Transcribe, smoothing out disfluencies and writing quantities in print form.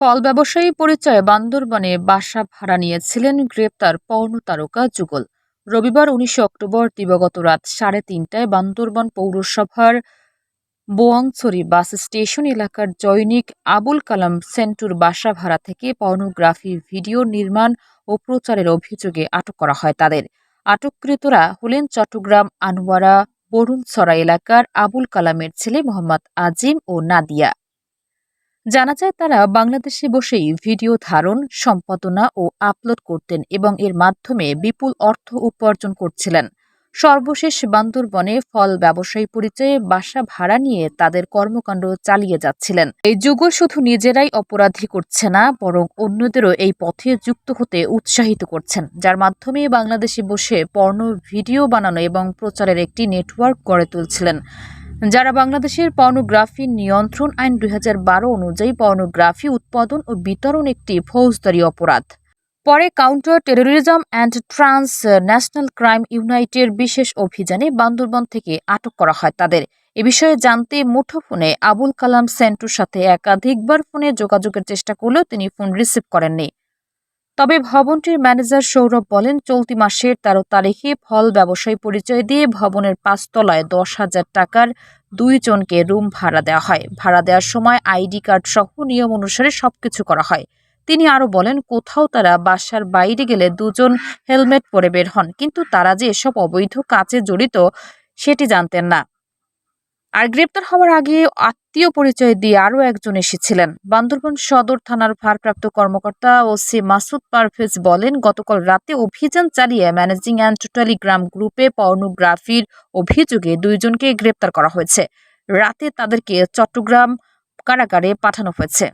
ফল ব্যবসায়ী পরিচয়ে বান্দরবানে বাসা ভাড়া নিয়েছিলেন গ্রেপ্তার পর্ন তারকা যুগল। রবিবার ১৯ অক্টোবর দিবাগত রাত ৩:৩০টায় বান্দরবান পৌরসভার বোয়াংছড়ি বাস স্টেশন এলাকার জৈনিক আবুল কালাম সেন্টুর বাসা ভাড়া থেকে পর্নোগ্রাফি ভিডিও নির্মাণ ও প্রচারের অভিযোগে আটক করা হয় তাদের। আটককৃতরা হলেন চট্টগ্রাম আনোয়ারা বরুণছড়া এলাকার আবুল কালামের ছেলে মোহাম্মদ আজিম ও নাদিয়া। জানা যায় তারা বাংলাদেশে বসেই ভিডিও ধারণ, সম্পাদনা ও আপলোড করতেন এবং এর মাধ্যমে বিপুল অর্থ উপার্জন করছিলেন। সর্বশেষ বান্দরবনে ফল ব্যবসায়ী পরিচয়ে বাসা ভাড়া নিয়ে তাদের কর্মকাণ্ড চালিয়ে যাচ্ছিলেন। এই যুগল শুধু নিজেরাই অপরাধী করছে না, বরং অন্যদেরও এই পথে যুক্ত হতে উৎসাহিত করছেন, যার মাধ্যমে বাংলাদেশে বসে পর্নো ভিডিও বানানো এবং প্রচারের একটি নেটওয়ার্ক গড়ে তুলছিলেন। যারা বাংলাদেশের পর্নোগ্রাফি নিয়ন্ত্রণ আইন ২০১২ অনুযায়ী পর্নোগ্রাফি উৎপাদন ও বিতরণ একটি ফৌজদারি অপরাধ। পরে counter terrorism and transnational crime ইউনাইটের বিশেষ অভিযানে বান্দরবান থেকে আটক করা হয় তাদের। এ বিষয়ে জানতে মুঠোফোনে আবুল কালাম সেন্টুর সাথে একাধিকবার ফোনে যোগাযোগের চেষ্টা করলেও তিনি ফোন রিসিভ করেননি। তবে ভবনটির ম্যানেজার সৌরভ বলেন, চলতি মাসের ১৩ তারিখে ফল ব্যবসায়ী পরিচয় দিয়ে ভবনের ৫ তলায় ১০,০০০ টাকার ২ জনকে রুম ভাড়া দেওয়া হয়। ভাড়া দেওয়ার সময় আইডি কার্ড সহ নিয়ম অনুসারে সবকিছু করা হয়। তিনি আরও বলেন, কোথাও তারা বাসার বাইরে গেলে দুজন হেলমেট পরে বের হন, কিন্তু তারা যে এসব অবৈধ কাজে জড়িত সেটি জানতেন না। আর গ্রেপ্তার হওয়ার আগে আত্মীয় পরিচয় দিয়ে আরও একজন এসেছিলেন। বান্দরবান সদর থানার ভারপ্রাপ্ত কর্মকর্তা ওসি মাসুদ পারভেজ বলেন, গতকাল রাতে অভিযান চালিয়ে ম্যানেজিং অ্যান্ড টেলিগ্রাম গ্রুপে পর্নোগ্রাফির অভিযোগে ২ জনকে গ্রেপ্তার করা হয়েছে। রাতে তাদেরকে চট্টগ্রাম কারাগারে পাঠানো হয়েছে।